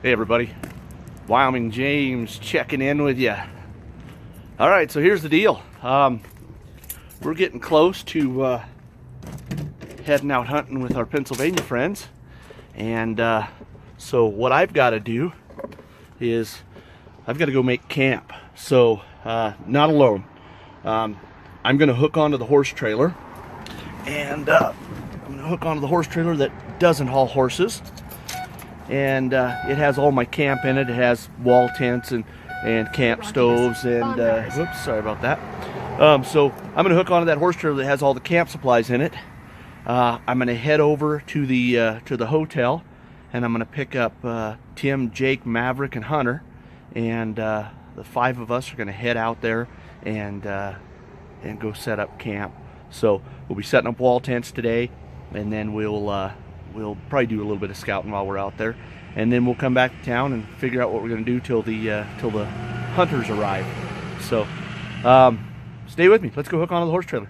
Hey everybody, Wyoming James checking in with you. All right, so here's the deal. We're getting close to heading out hunting with our Pennsylvania friends, and so what I've got to do is I've got to go make camp. So not alone. I'm going to hook onto the horse trailer, and I'm going to hook onto the horse trailer that doesn't haul horses. And it has all my camp in it. It has wall tents and camp stoves and whoops, sorry about that. So I'm gonna hook onto that horse trailer that has all the camp supplies in it. I'm gonna head over to the hotel, and I'm gonna pick up Tim, Jake, Maverick, and Hunter, and the 5 of us are gonna head out there and go set up camp. So we'll be setting up wall tents today, and then we'll probably do a little bit of scouting while we're out there, and then we'll come back to town and figure out what we're going to do till the hunters arrive. So stay with me. Let's go hook onto the horse trailer.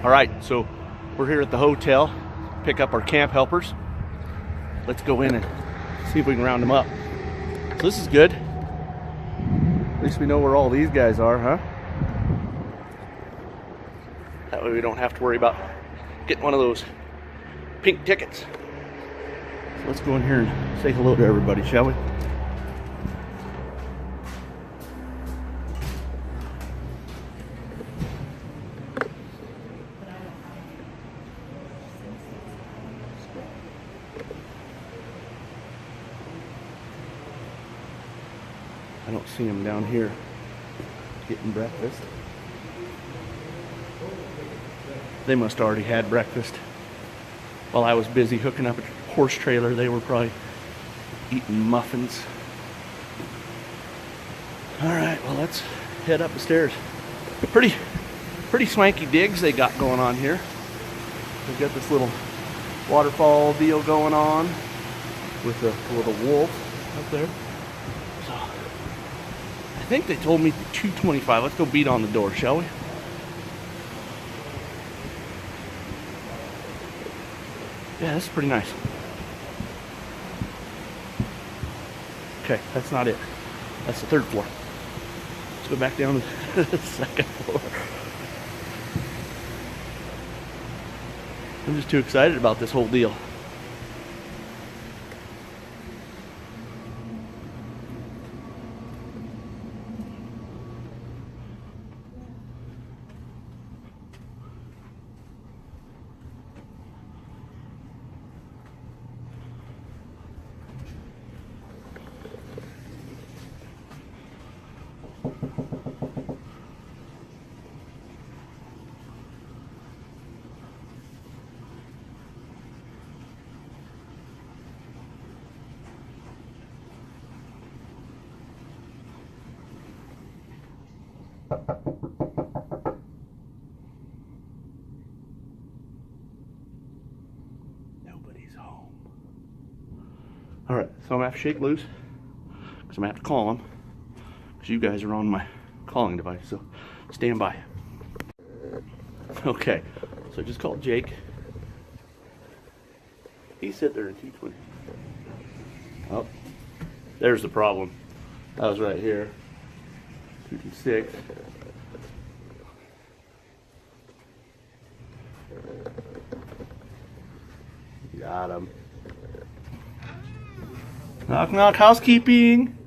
All right, so we're here at the hotel, pick up our camp helpers. Let's go in and see if we can round them up. So this is good. At least we know where all these guys are, huh? That way we don't have to worry about getting one of those pink tickets. So let's go in here and say hello to everybody, shall we? I don't see them down here getting breakfast. They must have already had breakfast. While I was busy hooking up a horse trailer, they were probably eating muffins. All right, well, let's head up the stairs. Pretty swanky digs they got going on here. They've got this little waterfall deal going on with a little wolf up there. So I think they told me $225. Let's go beat on the door, shall we? Yeah, this is pretty nice. Okay, that's not it. That's the 3rd floor. Let's go back down to the 2nd floor. I'm just too excited about this whole deal. All right, so I'm gonna have to shake loose because I'm gonna have to call them because you guys are on my calling device. So stand by. Okay, so I just called Jake. He's sitting there in 220. Oh, there's the problem. That was right here. 226. Got him. Knock, knock, housekeeping.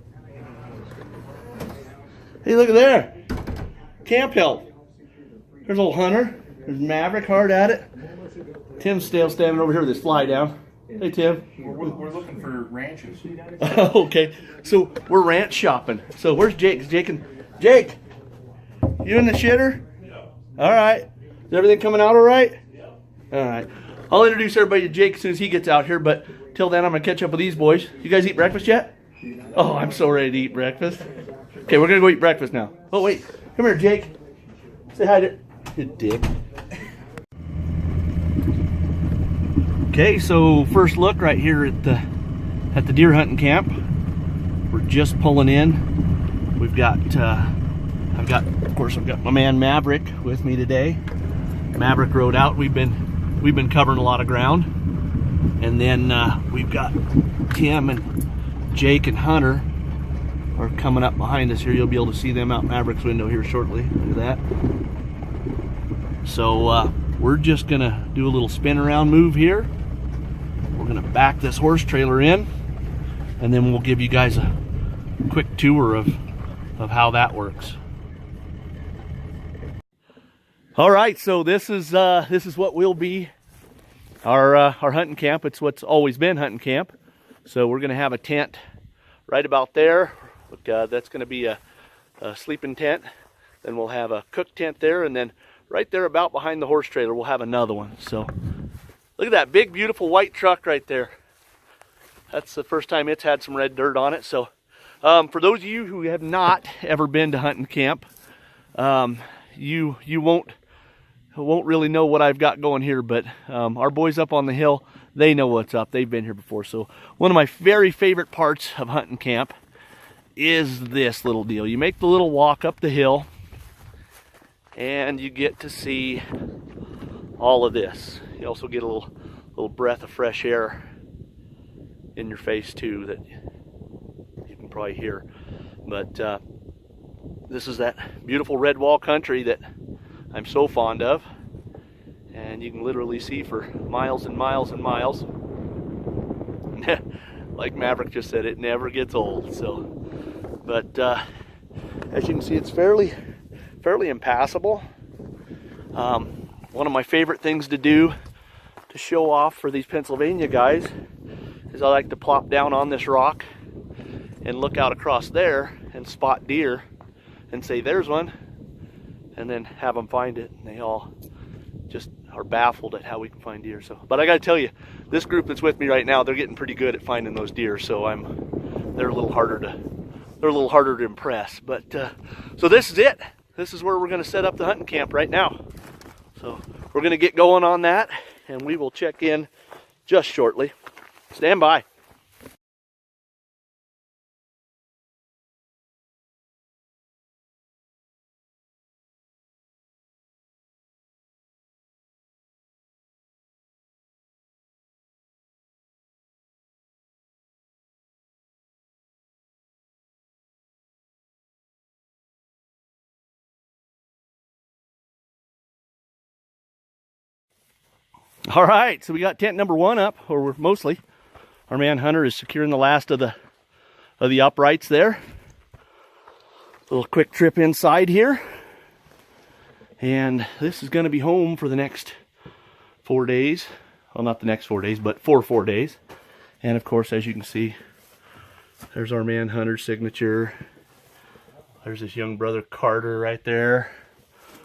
Hey, look at there. Camp help. There's old Hunter. There's Maverick, hard at it. Tim's still standing over here with his fly down. Hey, Tim. We're looking for ranches. Okay, so we're ranch shopping. So where's Jake? Jake, you in the shitter? Yeah. All right. Is everything coming out all right? Yeah. All right. I'll introduce everybody to Jake as soon as he gets out here, but till then I'm going to catch up with these boys. You guys eat breakfast yet? Oh, I'm so ready to eat breakfast. Okay, we're going to go eat breakfast now. Oh, wait. Come here, Jake. Say hi to... You dick. Okay, so first look right here at the deer hunting camp. We're just pulling in. We've got I've got my man Maverick with me today. Maverick rode out. We've been covering a lot of ground, and then we've got Tim and Jake and Hunter are coming up behind us here. You'll be able to see them out Maverick's window here shortly. Look at that. So we're just gonna do a little spin around move here. We're gonna back this horse trailer in, and then we'll give you guys a quick tour of how that works. All right, so this is what will be our hunting camp. It's what's always been hunting camp. So we're gonna have a tent right about there. Look, that's gonna be a sleeping tent. Then we'll have a cook tent there, and then right there about behind the horse trailer we'll have another one. So look at that big beautiful white truck right there. That's the first time it's had some red dirt on it. So for those of you who have not ever been to hunting camp, you won't really know what I've got going here, but our boys up on the hill, they know what's up. They've been here before. So one of my very favorite parts of hunting camp is this little deal. You make the little walk up the hill, and you get to see all of this. You also get a little breath of fresh air in your face too that you can probably hear. But this is that beautiful red wall country that I'm so fond of, and you can literally see for miles and miles and miles. Like Maverick just said, it never gets old. So, but as you can see, it's fairly impassable. One of my favorite things to do to show off for these Pennsylvania guys is I like to plop down on this rock and look out across there and spot deer and say there's one, and then have them find it, and they all just are baffled at how we can find deer. So, but I gotta tell you, this group that's with me right now, they're getting pretty good at finding those deer. So they're a little harder to impress. But so this is it. This is where we're going to set up the hunting camp right now. So we're going to get going on that, and we will check in just shortly. Stand by. All right, so we got tent number one up, or we're mostly. Our man Hunter is securing the last of the uprights there. Little quick trip inside here. And this is going to be home for the next 4 days. Well, not the next 4 days, but for 4 days. And of course, as you can see, there's our man Hunter's signature. There's his young brother Carter right there.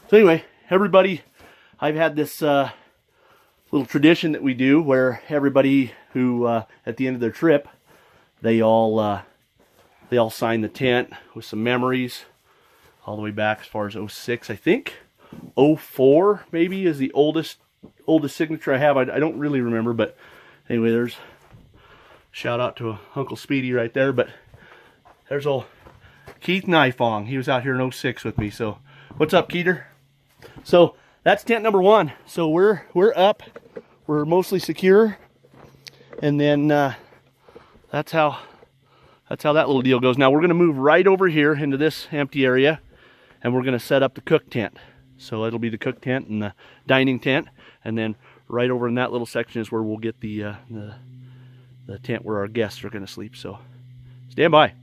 So anyway, everybody, I've had this little tradition that we do where everybody who at the end of their trip, they all sign the tent with some memories all the way back as far as 06, I think. 04 maybe is the oldest signature I have. I don't really remember, but anyway, Shout out to Uncle Speedy right there. But there's old Keith Knifong. He was out here in 06 with me. So what's up, Keeter? So that's tent number 1. So we're up. We're mostly secure. And then that's how that little deal goes. Now we're going to move right over here into this empty area, and we're going to set up the cook tent. So it'll be the cook tent and the dining tent, and then right over in that little section is where we'll get the tent where our guests are going to sleep. So stand by.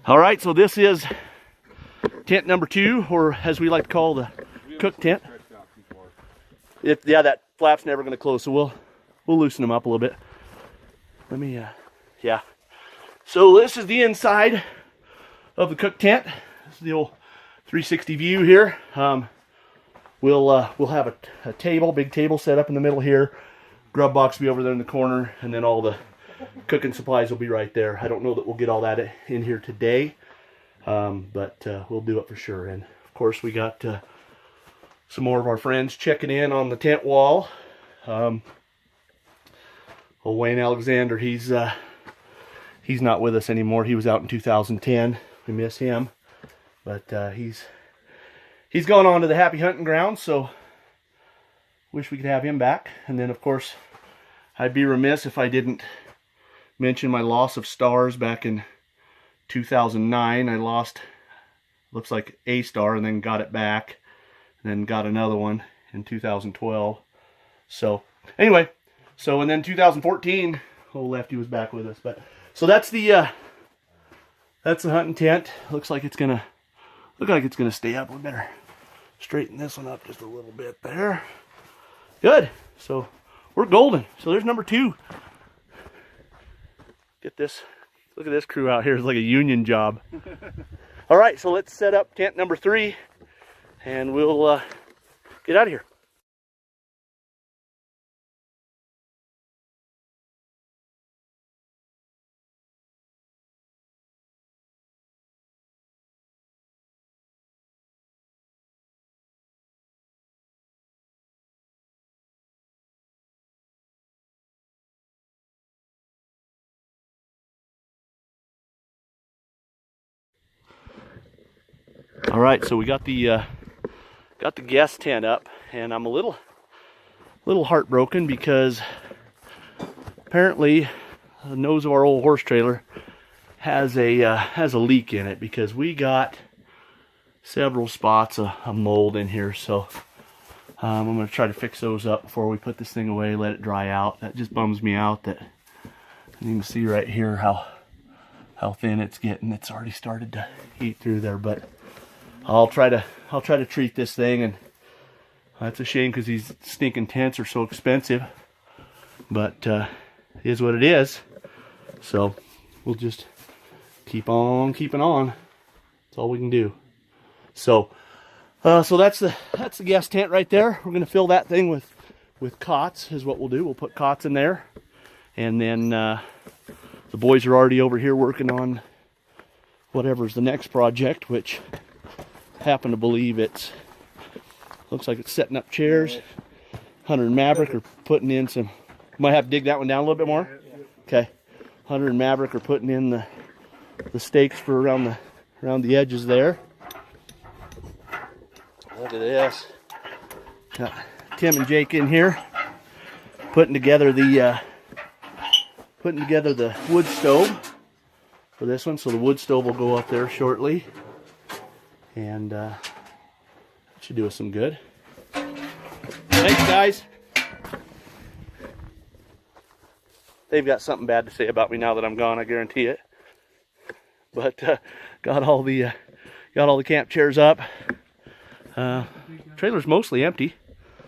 All right, so this is tent number 2, or as we like to call the cook tent. Yeah, that flap's never going to close, so we'll loosen them up a little bit. Let me, yeah. So this is the inside of the cook tent. This is the old 360 view here. We'll have a table, big table set up in the middle here. Grub box will be over there in the corner, and then all the cooking supplies will be right there. I don't know that we'll get all that in here today, but we'll do it for sure. And of course, we got some more of our friends checking in on the tent wall. Old Wayne Alexander, he's not with us anymore. He was out in 2010. We miss him, but he's gone on to the happy hunting ground. So wish we could have him back. And then of course, I'd be remiss if I didn't mention my loss of stars back in 2009. I lost, looks like a star, and then got it back, and then got another one in 2012. So anyway, and then 2014, old Lefty was back with us. But so that's the hunting tent. Looks like it's gonna stay up. We better straighten this one up just a little bit there. Good. So we're golden. So there's number 2. Get this, look at this crew out here. It's like a union job. All right, so let's set up tent number 3, and we'll get out of here. All right, so we got the guest tent up, and I'm a little heartbroken because apparently the nose of our old horse trailer has a leak in it, because we got several spots of mold in here. So I'm going to try to fix those up before we put this thing away, let it dry out. That just bums me out that you can see right here how thin it's getting. It's already started to eat through there, but I'll try to treat this thing. And that's a shame because these stinking tents are so expensive, but it is what it is. So we'll just keep on keeping on. That's all we can do. So so that's the guest tent right there. We're gonna fill that thing with cots is what we'll do. We'll put cots in there, and then the boys are already over here working on whatever's the next project, which happen to believe looks like it's setting up chairs. Hunter and Maverick are putting in some, might have to dig that one down a little bit more. Okay, Hunter and Maverick are putting in the stakes for around the edges there. Look at this. Got Tim and Jake in here putting together the wood stove for this one. So the wood stove will go up there shortly, and that should do us some good. Thanks, guys. They've got something bad to say about me now that I'm gone, I guarantee it. But got all the camp chairs up. Trailer's mostly empty.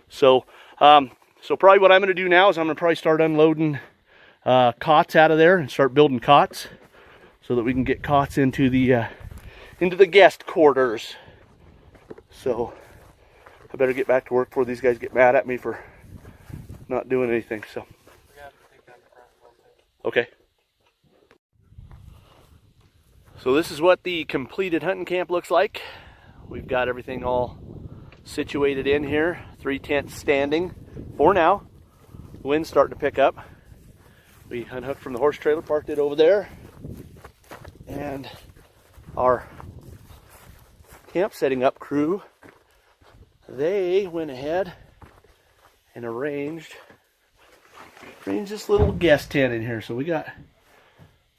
So probably what I'm going to do now is I'm going to probably start unloading cots out of there and start building cots so that we can get cots into the guest quarters. So I better get back to work before these guys get mad at me for not doing anything. So, okay. So this is what the completed hunting camp looks like. We've got everything all situated in here. 3 tents standing for now. The wind's starting to pick up. We unhooked from the horse trailer, parked it over there. And our camp setting up crew, they went ahead and arranged this little guest tent in here. So we got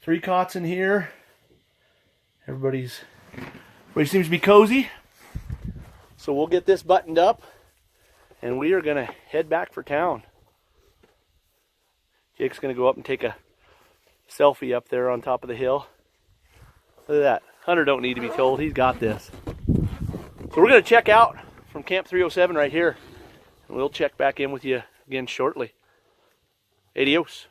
3 cots in here. Everybody seems to be cozy. So we'll get this buttoned up and we are gonna head back for town. Jake's gonna go up and take a selfie up there on top of the hill. Look at that. Hunter don't need to be told, he's got this. So we're gonna check out from Camp 307 right here. And we'll check back in with you again shortly. Adios.